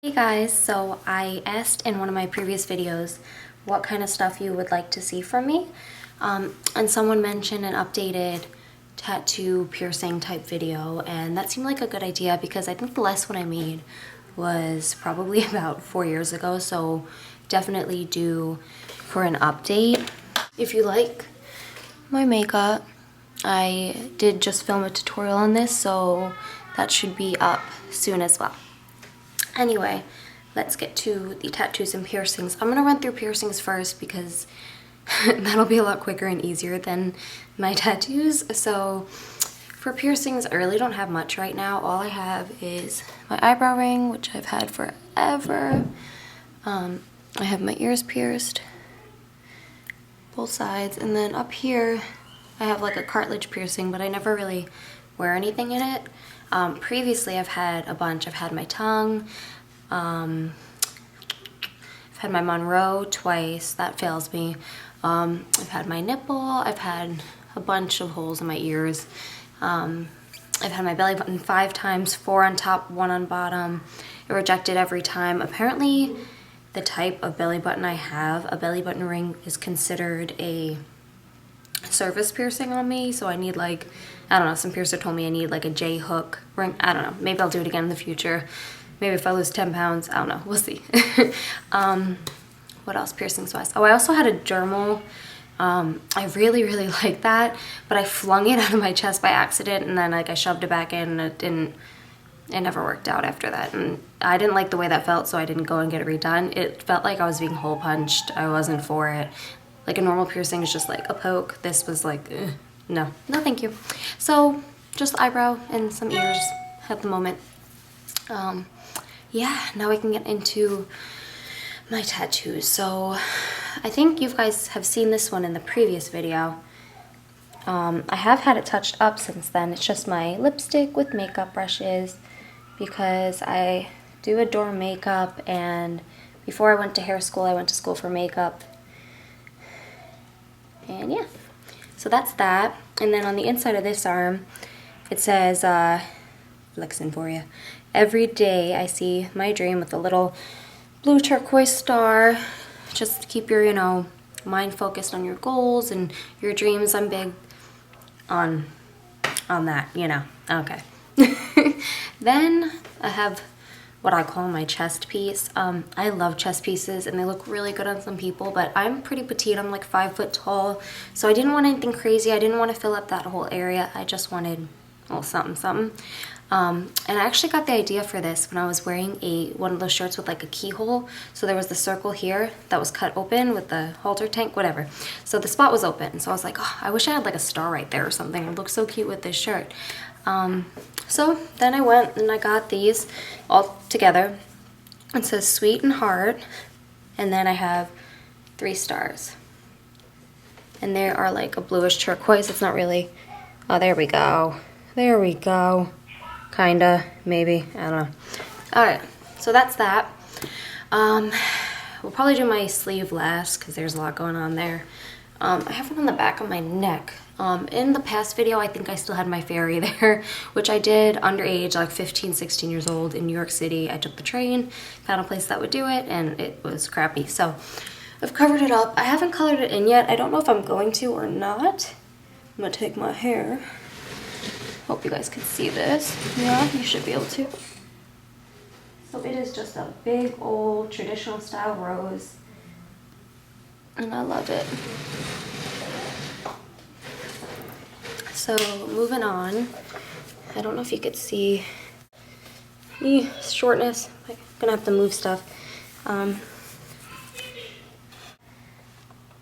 Hey guys, so I asked in one of my previous videos what kind of stuff you would like to see from me, and someone mentioned an updated tattoo piercing type video, and that seemed like a good idea because I think the last one I made was probably about 4 years ago, so definitely due for an update. If you like my makeup, I did just film a tutorial on this, so that should be up soon as well. Anyway, let's get to the tattoos and piercings. I'm gonna run through piercings first because that'll be a lot quicker and easier than my tattoos. So for piercings, I really don't have much right now. All I have is my eyebrow ring, which I've had forever. I have my ears pierced, both sides, and then up here I have like a cartilage piercing, but I never really wear anything in it. Previously I've had a bunch. I've had my tongue, I've had my Monroe twice, that fails me. I've had my nipple, I've had a bunch of holes in my ears. I've had my belly button 5 times, 4 on top, 1 on bottom. It rejected every time. Apparently the type of belly button I have, a belly button ring, is considered a surface piercing on me, so I need like, I don't know, some piercer told me I need like a J-hook ring. I don't know, maybe I'll do it again in the future. Maybe if I lose 10 pounds, I don't know, we'll see. What else piercings wise? Oh, I also had a dermal. I really liked that, but I flung it out of my chest by accident, and then like I shoved it back in, and it never worked out after that, and I didn't like the way that felt, so I didn't go and get it redone. It felt like I was being hole punched. I wasn't for it. Like a normal piercing is just like a poke. This was like, no thank you. So just eyebrow and some ears at the moment. Yeah, now we can get into my tattoos. So I think you guys have seen this one in the previous video. I have had it touched up since then. It's just my lipstick with makeup brushes because I do adore makeup, and before I went to hair school, I went to school for makeup. And yeah, so that's that. And then on the inside of this arm, it says, flexing for you, every day I see my dream, with a little blue turquoise star, just to keep your, mind focused on your goals and your dreams. I'm big on that, okay. Then I have what I call my chest piece. I love chest pieces and they look really good on some people, but I'm pretty petite. I'm like 5 foot tall, so I didn't want anything crazy. I didn't want to fill up that whole area. I just wanted a little something. And I actually got the idea for this when I was wearing one of those shirts with like a keyhole. So there was the circle here that was cut open with the halter tank, whatever. So the spot was open. So I was like, oh, I wish I had like a star right there or something. It would look so cute with this shirt. So then I went and I got these all together. It says sweet and heart. And then I have 3 stars. And they are like a bluish turquoise. It's not really, oh, there we go. There we go. Kinda, maybe, I don't know. Alright, so that's that. We'll probably do my sleeve last because there's a lot going on there. I have one on the back of my neck. In the past video, I think I still had my fairy there, which I did underage, like 15, 16 years old in New York City. I took the train, found a place that would do it, and it was crappy. So I've covered it up. I haven't colored it in yet. I don't know if I'm going to or not. I'm gonna take my hair. Hope you guys can see this. Yeah, you should be able to. So it is just a big old traditional style rose, and I love it. So moving on, I don't know if you could see the shortness. I'm gonna have to move stuff.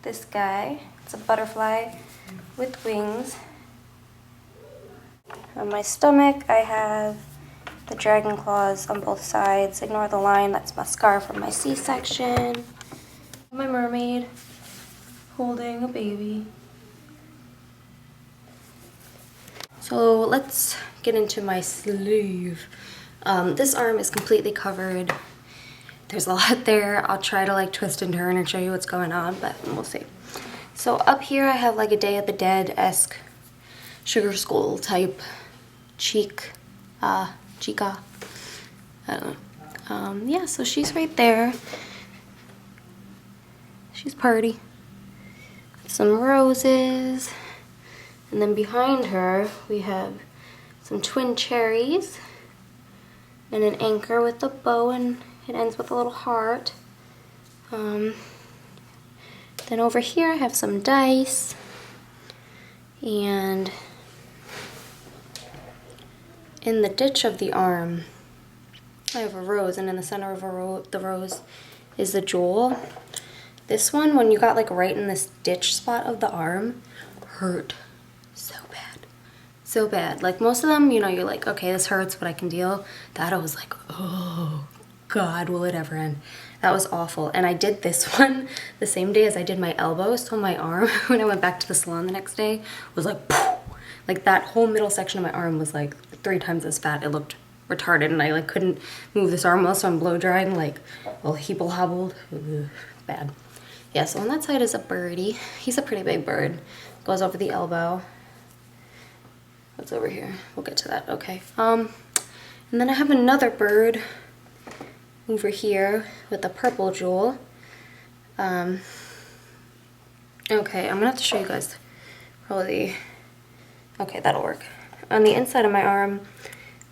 This guy, it's a butterfly with wings. On my stomach, I have the dragon claws on both sides. Ignore the line, that's my scar from my C-section. My mermaid holding a baby. So let's get into my sleeve. This arm is completely covered. There's a lot there. I'll try to like twist and turn and show you what's going on, but we'll see. So up here I have like a Day of the Dead-esque sugar skull type chica, I don't know. Yeah, so she's right there. She's party. Some roses. And then behind her, we have some twin cherries and an anchor with a bow, and it ends with a little heart. Then over here, I have some dice. And in the ditch of the arm, I have a rose, and in the center of the rose is the jewel. This one, when you got like right in this ditch spot of the arm, hurt so bad. So bad. Like most of them, you know, you're like, okay, this hurts, but I can deal. That I was like, oh God, will it ever end? That was awful. And I did this one the same day as I did my elbow, so my arm, when I went back to the salon the next day, was like, poof. Like that whole middle section of my arm was like 3 times as fat. It looked retarded, and I like couldn't move this arm muscle. I'm blow drying, like all heeble hobbled. Ugh, bad. Yeah, so on that side is a birdie. He's a pretty big bird. Goes over the elbow. What's over here? We'll get to that. Okay. And then I have another bird over here with a purple jewel. Okay, I'm gonna have to show you guys probably. Okay, that'll work. On the inside of my arm,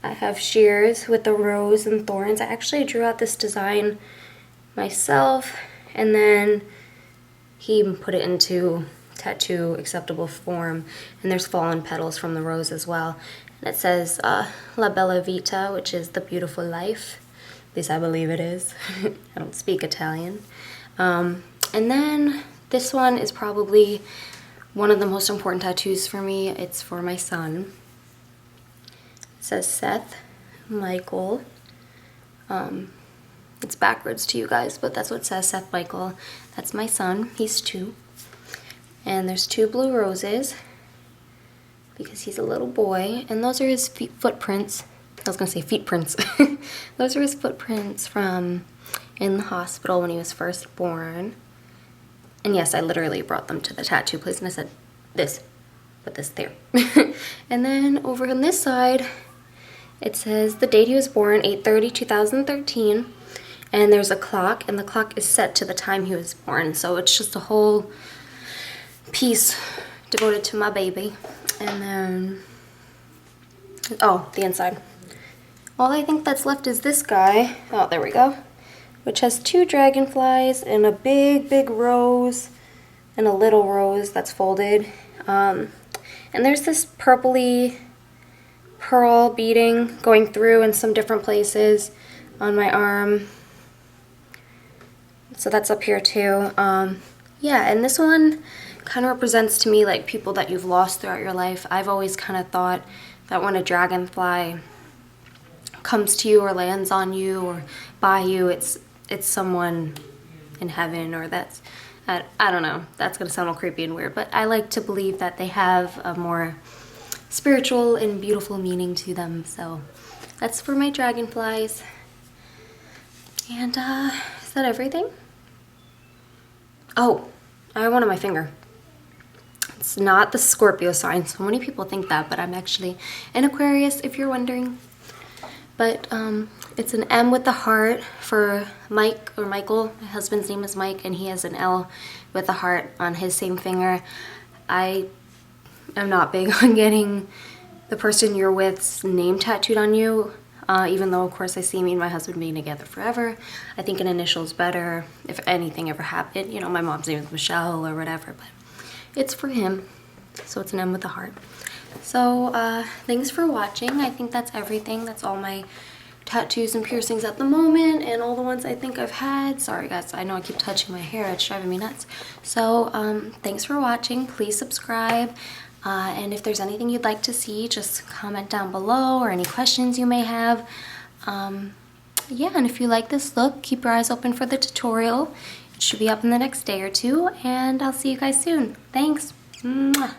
I have shears with the rose and thorns. I actually drew out this design myself, and then he put it into tattoo acceptable form, and there's fallen petals from the rose as well. And it says La Bella Vita, which is the beautiful life. At least I believe it is. I don't speak Italian. And then this one is probably one of the most important tattoos for me. It's for my son. It says Seth Michael. It's backwards to you guys, but that's what it says, Seth Michael. That's my son. He's 2. And there's 2 blue roses because he's a little boy. And those are his footprints. I was going to say feet prints. Those are his footprints from in the hospital when he was first born. And yes, I literally brought them to the tattoo place, and I said, this, put this there. And then over on this side, it says the date he was born, 8/30/2013. And there's a clock, and the clock is set to the time he was born. So it's just a whole piece devoted to my baby. And then, oh, the inside. All I think that's left is this guy. Oh, there we go. Which has 2 dragonflies and a big, big rose and a little rose that's folded. And there's this purpley pearl beading going through in some different places on my arm. So that's up here too. Yeah, and this one kind of represents to me like people that you've lost throughout your life. I've always kind of thought that when a dragonfly comes to you or lands on you or by you, it's someone in heaven, or that's, I don't know, that's gonna sound all creepy and weird, but I like to believe that they have a more spiritual and beautiful meaning to them. So that's for my dragonflies. And is that everything? Oh, I have one on my finger. It's not the Scorpio sign. So many people think that, but I'm actually an Aquarius, if you're wondering. But it's an M with the heart for Mike, or Michael. My husband's name is Mike, and he has an L with a heart on his same finger. I am not big on getting the person you're with's name tattooed on you, even though, of course, I see me and my husband being together forever. I think an initial's better if anything ever happened. You know, my mom's name is Michelle or whatever, but it's for him. So it's an M with a heart. So thanks for watching. I think that's everything. That's all my tattoos and piercings at the moment, and all the ones I think I've had. Sorry guys, I know I keep touching my hair. It's driving me nuts. So thanks for watching. Please subscribe. And if there's anything you'd like to see, just comment down below, or any questions you may have. Yeah, and if you like this look, keep your eyes open for the tutorial. It should be up in the next day or 2, and I'll see you guys soon. Thanks. Mwah.